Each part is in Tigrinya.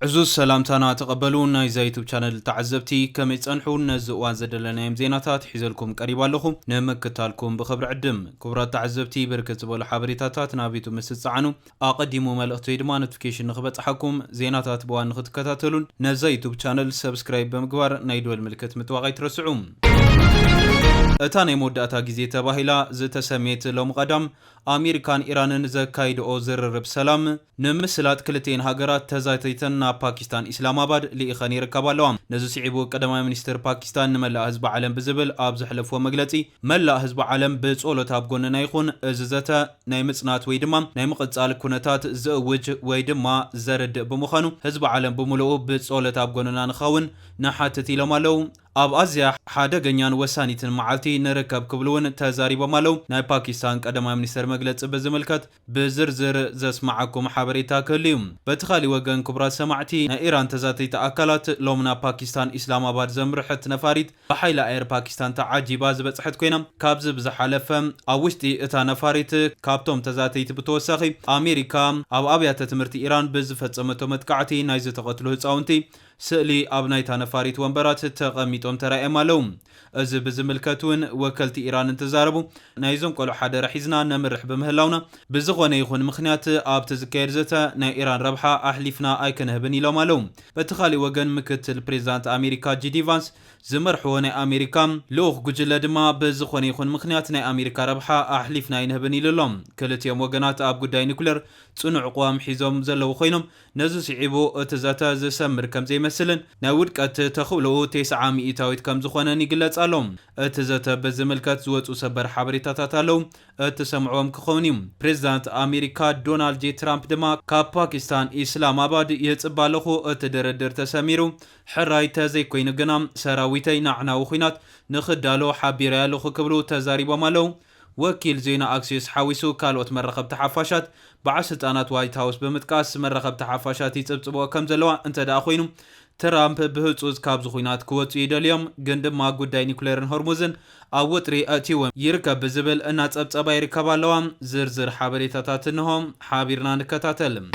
عزوز سلامتنا تقبلون نايزا يوتيوب channel تعزبتي كم يتصنحون نزقوان زدلنا يم زيناتات حيزلكم قريبا لكم نمكتالكم بخبر عدم كبرات تعزبتي بركت بول حبريتاتات نابيتو مستصعنو اقدموا ملقتو يدما نوتيفيكيشن نخبط حكم زيناتات بوان نختكتاتلون نزا يوتيوب channel سبسكرايب بمقبار نايدول ملكت متواغي ترسعوم اتاني موداتا غيزي تباهيلا زتسميت لوم قدم امريكان ايرانن زكايدو زررب سلام نمسلات كلتين هاجرات تزايتيتنا باكستان اسلام آباد لإخاني ركبالوام نزو سيعبو قدما منستر باكستان نملا حزب عالم بزبل ابز حلفو مغلطي ملا حزب عالم بصولت ابغوننا يخون اززتا ناي مصنات وي دما ناي مقصال كونتات زوج وي دما زرد بمخانو حزب عالم بملؤ بصولت ابغوننا نخاون نحاتتي لمالو اب ازيا حادغنيان وسانيتن معالتي نركب كبلون تزاريبو مالو ناي باكستان قدما منستر مغلص بزملكت بزرزر زسمعكم حبريتا كليوم بتخالي وغن كبرات سمعتي نا ايران تزاتيت اكلات لومنا باكستان اسلام آباد زمرحت نفاريت بحيلا اير باكستان تعجيبا زبصحت كوينم كابز بزحلفم اوشتي اتا نفاريت كابتوم تزاتيت بتوسخي امريكا او ابيات تمرتي ايران بزفصمتو متقعتي نايز تقتلو صاونتي سئلي ابنايتا نفاريت ومبرات تقميطوم ترايم مالوم از بزملكتون وكلتي ايران تزاربو نايزوم قالو حدا رحيزنا نمرح بمهلاونا بزغونه يخون مخنيات اب تزكير زتا نا ايران ربحا احليفنا ايكنهبني لو مالوم بتخالي وغن مكتل بريزيدنت امريكا جي دي فانس زمرحو نا امريكا لوخ گجله دما بزغونه يخون مخنيات نا امريكا ربحا احليفنا ينهبني للوم كلتيوم وغنات اب غداي نيكلر صنع قوام حيزوم زلو خوينم نزو سيعبو اتزاتا زسمر كم زي مثلا ناودقت تخولو 900 تاويت كم زخونه يغلص علوم اتزاتا بزملكات زوصو سبر حبريتاتات علوم اتسمعوم كخونيم بريزيدنت امريكا دونالد جي ترامب دما كباكستان اسلام آباد يصبالخو اتدردر تسميرو حراي تزي كوين غنام سراويتي نعناو خوينات نخدالو حبيرا لخو كبلو تزاريبو مالو وكيل زينا اكسيس حاويسو كالوت مرخب تحفاشات بعسطانات وايت هاوس بمتقاس مرخب تحفاشات يصبصبو كم زلوا انت دا خوينو ترامب بهصوز كاب زخوينات كوت يدليوم غندم ما غداي نيوكليرن هرمزن اوتري اتيوم يركب بزبل انا صبصبا يركبالوام زرزر حبريتاتاتنهم حابيرنا نكتاتلم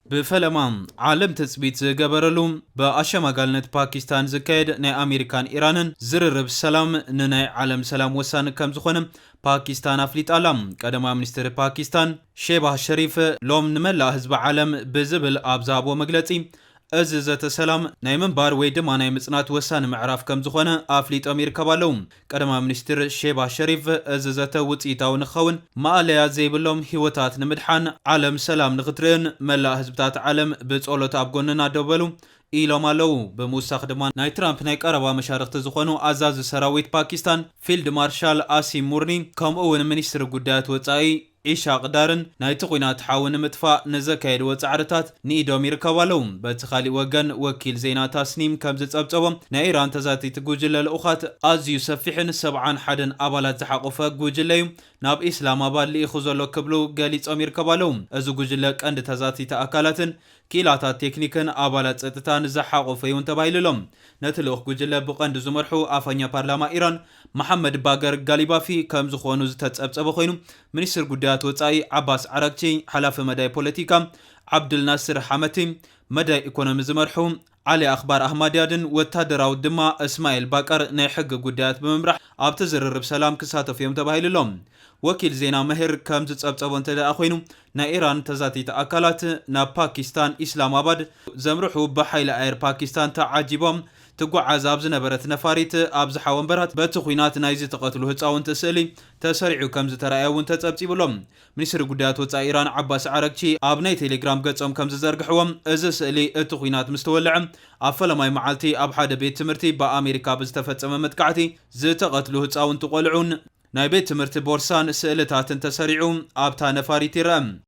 بفلمان عالم تثبيت جبرلوم باشماغالنت باكستان زكايد نا امريكان ايرانن زررب سلام نناي عالم سلام وسان كم زخونم باكستان افليت علم قدما منستر باكستان شيباز شريف لوم نملا حزب عالم بزبل ابزابو مغلطي اززت سلام ناي منبار وي دما ناي مصنات وسان معراف كم زخونه افليت امريكا بالوم قدما منستر شيباز شريف اززت وصيتاو نخون ماليا زيبلوم هيوتات نمدحان عالم سلام نخترن ملا حزبات عالم بصولت ابغوننا دبلو إيلومالو بموساخ دمان ناي ترامب ناي قربا مشارخت زخونو ازاز سراويت باكستان فيلد مارشال آسيم مورني كم اون منستر قدات وصاي عشاق دارن ناي تقوينات حاون مدفع نزكايد وصعرتات نيدوم يركبالوم بتخالي وغن وكيل زينا تاسنيم كم زصبصبم ناي ايران تزاتي تجوجل الاخات ازيو سفيحن 71 ابالات زحقفه جوجليم ناب اسلام آباد لي خزلو كبلو غاليصوم يركبالوم ازو جوجلك اند تزاتي تاكالاتن كيلاتات تكنيكن ابالات صتتان زحقفه يون تبايللوم نتلوخ جوجل بقند زمرحو افانيا بارلاما ايران محمد باقر غاليبافي كم زخونو زتصبصب خوينو منستر قدات وصاي عباس عراقچي حلاف مداي بوليتيكا عبد الناصر حمتي مداي ايكونومي زمرحو علي اخبار احمد يادن وتادراو دما اسماعيل باقر ناي حق قدات بممرح اب تزررب سلام كساتف يوم تبايللوم وكيل زينا مهر كم زصبصبو انتدا اخوينو نا ايران تزاتي تاكلات نا باكستان اسلام آباد زمرحو بحيل اير باكستان تعجبهم تقعز ابز نبرت نفاريت ابزحا ومبرات بتخوينات نايزي تقتلو هصاون تسالي تسريعو كم ترايون تصبصيبلوم منستر قدات وصا ايران عباس عراقچي ابناي تيليجرام قصوم كم زرغحوم از سالي تخوينات مستولعم افلماي معالتي اب حدا بيت تمرتي بامريكا بزتفصم متقعتي زتقتلو هصاون تقولعون ناي بيت تمرت بورسان سالتات تسريعو ابتا نفاريت رم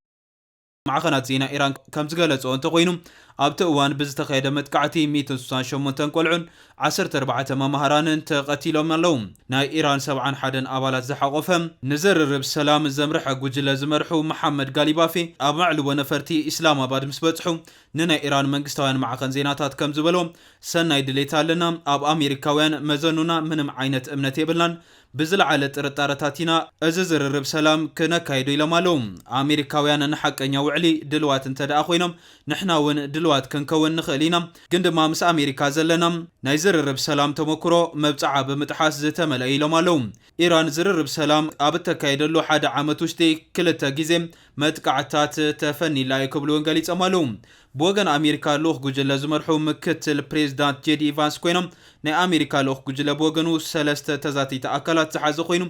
مع قنات زينا ايران كم زغلصو انت خوينو ابت اوان بزتخيده متقعتي 168 قلعن 14 ممهران تقتيلهم اللوم ناي ايران 71 ابالات زحقفهم نزرر بسلام الزمرح غجله زمرحو محمد غاليبافي اب معلو نفرتي اسلام آباد مسبصحو ننا ايران منغستاوያን معقن زيناتات كم زبلوم سناي دليتالنا اب امريكاوያን مزنونا منم عينت امنت يبلان ብዝለዓለ ጥርጣረታት ኢና እዚ ዝርርብ ሰላም ክነካይዶ ኢሎም ኣለዉ። ኣሜሪካውያን ንሓቀኛ ውዕሊ ድልዋት እንተደኣ ኮይኖም ንሕና እውን ድልዋት ክንከውን ንኽእል ኢና፣ ግን ድማ ምስ ኣሜሪካ ዘለና ናይ ዝርርብ ሰላም ተመክሮ መብፅዓ ብምጥሓስ ዝተመልአ ኢሎም ኣለዉ። ኢራን ዝርርብ ሰላም ኣብ እተካየደሉ ሓደ ዓመት ውሽጢ 2 ግዜ መጥቃዕትታት ተፈኒላ ክብሉ እውን ገሊፆም ኣለዉ። ብወገን ኣሜሪካ ልኡኽ ጉጅለ ዝመርሑ ምክትል ፕሬዚዳንት ጄዲ ቫንስ ኮይኖም ናይ ኣሜሪካ ልኡኽ ጉጅለ ብወገኑ 3 ተዛቲተ ኣካላት ዝሓዘ ኮይኑ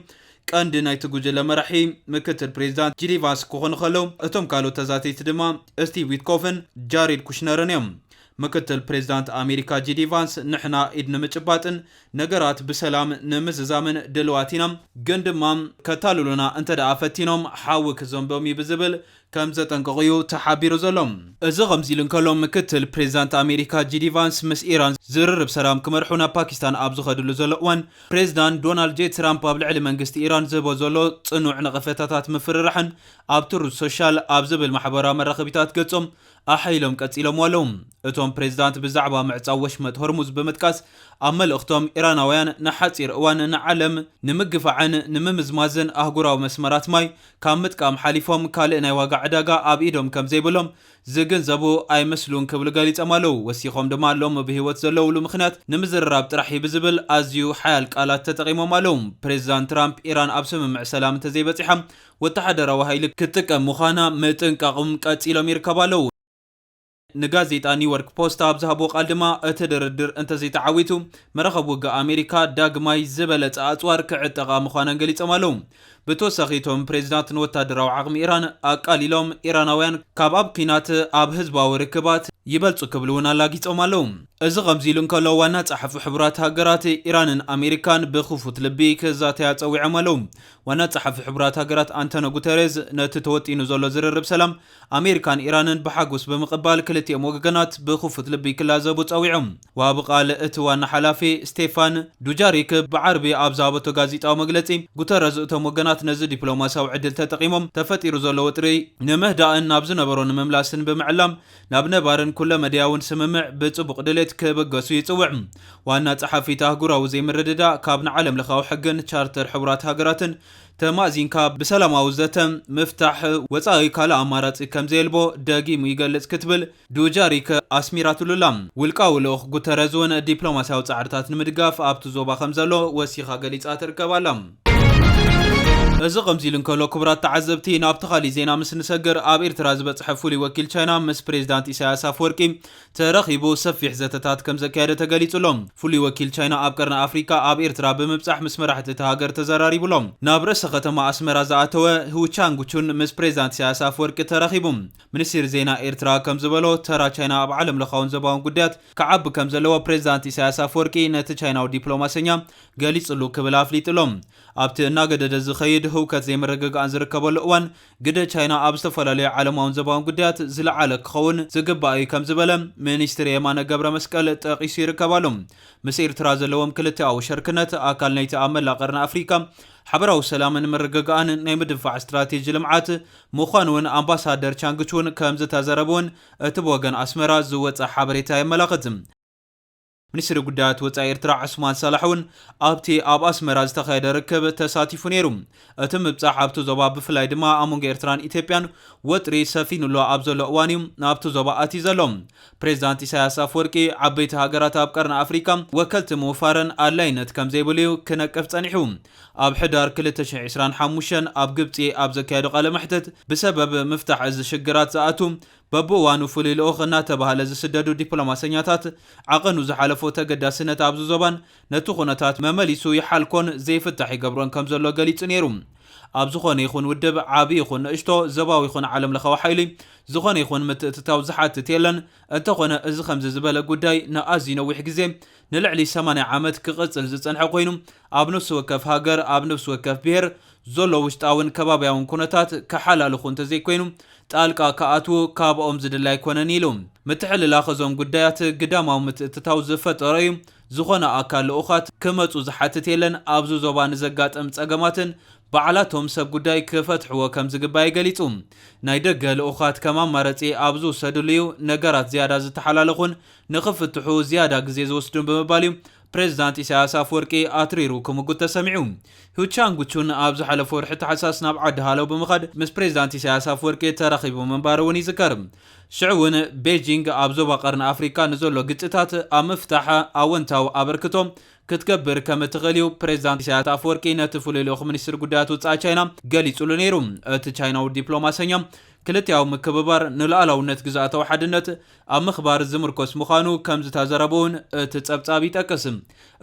ቀንዲ ናይቲ ጉጅለ መራሒ ምክትል ፕሬዚዳንት ጄዲ ቫንስ ክኾኑ ከለዉ እቶም ካልኦት ተዛቲት ድማ ስቲቭ ዊትኮፍን ጃሬድ ኩሽነርን እዮም። ምክትል ፕሬዚዳንት ኣሜሪካ ጄዲ ቫንስ ንሕና ኢድ ንምጭባጥን ነገራት ብሰላም ንምዝዛምን ድልዋት ኢና፣ ግን ድማ ከታልሉና እንተደኣ ፈቲኖም ሓዊ ክዘንቦም ብዝብል ከም ዘጠንቀቑ ተሓቢሩ ዘሎ። እዚ ከምዚ ኢሉ እንከሎ ምክትል ፕሬዚዳንት ኣሜሪካ ጄዲ ቫንስ ምስ ኢራን ዝርርብ ሰላም ክመርሑ ናብ ፓኪስታን ኣብ ዝኸድሉ ዘሎ እዋን ፕሬዚዳንት ዶናልድ ጄ ትራምፕ ኣብ ልዕሊ መንግስቲ ኢራን ዝህቦ ዘሎ ጽኑዕ ነቐፈታታት ምፍርራሕን ኣብ ትሩዝ ሶሻል ኣብ ዝብል ማሕበራዊ መራኸቢታት ገጾም ኣሓይሎም ቀፂሎም ኣለዉ። እቶም ፕሬዚዳንት ብዛዕባ ምዕፃው ወሽመጥ ሆርሙዝ ብምጥቃስ ኣብ መልእኽቶም ኢራናውያን ንሓፂር እዋን ንዓለም ንምግፋዕን ንምምዝማዝን ኣህጉራዊ መስመራት ማይ ካብ ምጥቃም ሓሊፎም ካልእ ናይ ዋጋ ዕዳጋ ኣብ ኢዶም ከም ዘይብሎም ዝግንዘቡ ኣይመስሉን ክብሉ ገሊፆም ኣለዉ። ወሲኾም ድማ ሎሚ ብሂወት ዘለውሉ ምክንያት ንምዝርራብ ጥራሕ ብዝብል ኣዝዩ ሓያል ቃላት ተጠቂሞም ኣለዉ። ፕሬዚዳንት ትራምፕ ኢራን ኣብ ስምምዕ ሰላም እንተዘይበፂሓ ወተሓደራዊ ሃይሊ ክትጥቀም ምዃና ምጥንቃቕም ቀፂሎም ይርከቡ ኣለዉ። ንጋዜጣ ኒውዮርክ ፖስት ኣብ ዝሃቦ ቃል ድማ እቲ ድርድር እንተዘይተዓዊቱ መራኸቢ ውግእ ኣሜሪካ ዳግማይ ዝበለፀ ኣፅዋር ክዕጠቓ ምዃነን ገሊፆም ኣለዉ። ብተወሳኺ እቶም ፕሬዚዳንትን ወታደራዊ ዓቕሚ ኢራን ኣቃሊሎም ኢራናውያን ካብ ኣብ ኩናት ኣብ ህዝባዊ ርክባት ይበልፁ ክብሉ እውን ኣላጊፆም ኣለዉ። እዚ ከምዚ ኢሉ እንከሎ ዋና ጸሓፊ ሕቡራት ሃገራት ኢራንን ኣሜሪካን ብክፉት ልቢ ክዛተያ ፀዊዖም ኣለዉ። ዋና ጸሓፊ ሕቡራት ሃገራት አንቶኒዮ ጉተሬዝ ነቲ ተወጢኑ ዘሎ ዝርርብ ሰላም ኣሜሪካን ኢራንን ብሓጎስ ብምቕባል ክልቲኦም ወገናት ብክፉት ልቢ ክላዘቡ ፀዊዖም። ወሃቢ ቃል እቲ ዋና ሓላፊ ስቴፋን ዱጃሪክ ብዓርቢ ኣብ ዝሃበቶ ጋዜጣዊ መግለፂ ጉተሬዝ እቶም ወገናት ነዚ ዲፕሎማሲያዊ ዕድል ተጠቂሞም ተፈጢሩ ዘሎ ውጥሪ ንምህዳእን ናብ ዝነበሮ ንምምላስን ብምዕላም ናብ ነባርን ኩለ መድያውን ስምምዕ ብጽቡቕ ድሌት ክበገሱ ይጽውዕ። ዋና ጸሓፊት ኣህጉራዊ ዘይምርድዳእ ካብ ንዓለም ለኻዊ ሕግን ቻርተር ሕቡራት ሃገራትን ተማእዚንካ ብሰላማዊ ዘተ ምፍታሕ ወፃኢ ካልእ ኣማራፂ ከም ዘየልቦ ደጊሙ ይገልጽ ክትብል ዱጃሪክ ኣስሚራትሉላ። ውልቃዊ ልኡኽ ጉተሬዝ እውን ዲፕሎማሲያዊ ጻዕርታት ንምድጋፍ ኣብቲ ዞባ ከም ዘሎ ወሲኻ ገሊጻ ትርከባላ። እዚ ከምዚ ኢሉ እንከሎ ክቡራት ተዓዘብቲ ናብቲ ካሊእ ዜና ምስ ንሰግር ኣብ ኤርትራ ዝበፅሐ ፍሉይ ወኪል ቻይና ምስ ፕሬዚዳንት ኢሳያስ ኣፍወርቂ ተረኺቡ ሰፊሕ ዘተታት ከም ዘካየደ ተገሊጹሎም። ፍሉይ ወኪል ቻይና ኣብ ቀርኒ ኣፍሪካ ኣብ ኤርትራ ብምብፃሕ ምስ መራሕቲ እቲ ሃገር ተዘራሪቡሎም። ናብ ርእሰ ከተማ ኣስመራ ዝኣተወ ሁቻንጉቹን ምስ ፕሬዚዳንት ኢሳያስ ኣፍወርቂ ተረኺቡ። ሚኒስትሪ ዜና ኤርትራ ከም ዝበሎ ተራ ቻይና ኣብ ዓለም ለኻውን ዘባውን ጉዳያት ክዓቢ ከም ዘለዎ ፕሬዚዳንት ኢሳያስ ኣፍወርቂ ነቲ ቻይናዊ ዲፕሎማሰኛ ገሊጹሉ ክብል ኣፍሊጡሎም። ኣብቲ እናገደደ ዝኸይድ ህውከት ዘይመረግጋእን ዝርከበሉ እዋን ግደ ቻይና ኣብ ዝተፈላለዩ ዓለማውን ዘባውን ጉዳያት ዝለዓለ ክኸውን ዝግባእ እዩ ከም ዝበለ ሚኒስትሪ የማነ ገብረ መስቀል ጠቂሱ ይርከባሉ። ምስ ኤርትራ ዘለዎም ክልቲኣዊ ሸርክነት ኣካል ናይቲ ኣብ መላእ ቀርኒ ኣፍሪካ ሓበራዊ ሰላምን ምርግጋእን ናይ ምድንፋዕ ስትራቴጂ ልምዓት ምዃኑ እውን ኣምባሳደር ቻንግቹን ከም ዝተዘረቡን እቲ ብወገን ኣስመራ ዝወፀ ሓበሬታ የመላኽት። ሚኒስትሪ ጉዳያት ወፃኢ ኤርትራ ዑስማን ሳላሕ እውን ኣብቲ ኣብ ኣስመራ ዝተኻየደ ርክብ ተሳቲፉ ነይሩ። እቲ ምብፃሕ ኣብቲ ዞባ ብፍላይ ድማ ኣብ መንጎ ኤርትራን ኢትዮጵያን ወጥሪ ሰፊኑሎ ኣብ ዘሎ እዋን እዩ ናብቲ ዞባ ኣትዩ ዘሎ። ፕሬዚዳንት ኢሳያስ ኣፍወርቂ ዓበይቲ ሃገራት ኣብ ቀርኒ ኣፍሪካ ወከልቲ ምውፋርን ኣድላይነት ከም ዘይብሉ ክነቅፍ ፀኒሑ። ኣብ ሕዳር 2025 ኣብ ግብፂ ኣብ ዘካየዱ ቃለ መሕትት ብሰበብ ምፍታሕ እዚ ሽግራት ዝኣቱ በብእዋኑ ፍሉይ ልኡኽ እናተባህለ ዝስደዱ ዲፕሎማሰኛታት ዓቐኑ ዝሓለፎ ተገዳስነት ኣብዚ ዞባን ነቲ ኩነታት መመሊሱ ይሓልኮን ዘይፍታሕ ይገብሮን ከም ዘሎ ገሊጹ ነይሩ። ኣብ ዝኾነ ይኹን ውድብ ዓብዪ ይኹን ንእሽቶ ዘባዊ ይኹን ዓለም ለኻዊ ሓይሊ ዝኾነ ይኹን ምትእትታው ዝሓትት የለን። እንተኾነ እዚ ከምዚ ዝበለ ጉዳይ ንኣዝዩ ነዊሕ ግዜ ንልዕሊ 80 ዓመት ክቕፅል ዝፀንሐ ኮይኑ ኣብ ነፍሲ ወከፍ ሃገር ኣብ ነፍሲ ወከፍ ብሔር ዘሎ ውሽጣውን ከባብያውን ኩነታት ከሓላልኹ እንተዘይኮይኑ ጣልቃ ከኣትዉ ካብኦም ዝድላ ኣይኮነን ኢሉ። ምትሕልላኽ እዞም ጉዳያት ግዳማዊ ምትእትታው ዝፈጠረ እዩ። ዝኾነ ኣካል ልኡኻት ክመፁ ዝሓትት የለን። ኣብዚ ዞባ ንዘጋጥም ፀገማትን በዓላቶም ሰብ ጉዳይ ክፈትሕዎ ከም ዝግባይ ገሊጹ። ናይ ደገ ልኡኻት ከም ኣማራፂ ኣብ ዝውሰድሉ እዩ ነገራት ዝያዳ ዝተሓላለኹን ንኽፍትሑ ዝያዳ ግዜ ዝወስዱን ብምባል እዩ ፕሬዝዳንት ኢሳያስ አፈወርቂ አትሪሩ ክምጉት ተሰሚዑ ሁቻንጉቹን አብዝ ሓለፈ ወርሒ ተሓሳስ ናብ ዓዲ ሃለው ብምኻድ ምስ ፕሬዝዳንት ኢሳያስ አፈወርቂ ተራኺቡ መንባር እውን ይዝከር ሽዑውን ቤጂንግ ኣብ ዞባ ቀርኒ አፍሪካ ንዘሎ ግጭታት ኣብ ምፍታሕ ኣወንታዊ ኣበርክቶ ክትገብር ከም እትኽእል እዩ ፕሬዝዳንት ኢሳያስ አፈወርቂ ነቲ ፍሉይ ልኡኽ ሚኒስትር ጉዳያት ወፃኢ ቻይና ገሊጹሉ ነይሩ እቲ ቻይናዊ ዲፕሎማሰኛ ክልቲያዊ ምክብባር ንላዕላውነት ግዛኣታዊ ሓድነት ኣብ ምኽባር ዝምርኮስ ምዃኑ ከም ዝተዘረበውን እቲ ጸብጻብ ይጠቅስ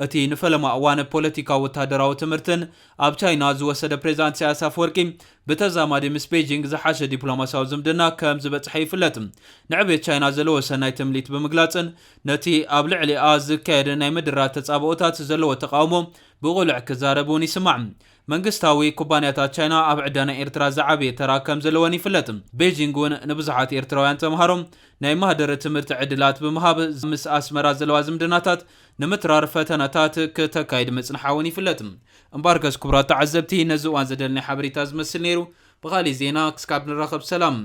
እቲ ንፈለማ እዋን ፖለቲካዊ ወታደራዊ ትምህርትን ኣብ ቻይና ዝወሰደ ፕሬዝዳንት ኢሳያስ አፈወርቂ ብተዛማዲ ምስ ቤጂንግ ዝሓሸ ዲፕሎማሲያዊ ዝምድና ከም ዝበፅሐ ይፍለጥ ንዕብየት ቻይና ዘለዎ ሰናይ ትምሊት ብምግላጽን ነቲ ኣብ ልዕሊኣ ዝካየድ ናይ ምድራት ተጻብኦታት ዘለዎ ተቃውሞ ብቑልዕ ክዛረቡን ይስማዕ መንግስታዊ ኩባንያታት ቻይና ኣብ ዕዳና ኤርትራ ዝዓበየ ተራ ከም ዘለወን ይፍለጥ ቤጂንግ እውን ንብዙሓት ኤርትራውያን ተምሃሮም ናይ ማህደረ ትምህርቲ ዕድላት ብምሃብ ምስ ኣስመራ ዘለዋ ዝምድናታት ንምትራር ፈተናታት ከተካይድ መጽንሓ እውን ይፍለጥ እምባርከስ ክቡራት ተዓዘብቲ ነዚ እዋን ዘደልናይ ሓበሬታ ዝመስል ነይሩ ብኻሊእ ዜና ክስካብ ንራኸብ ሰላም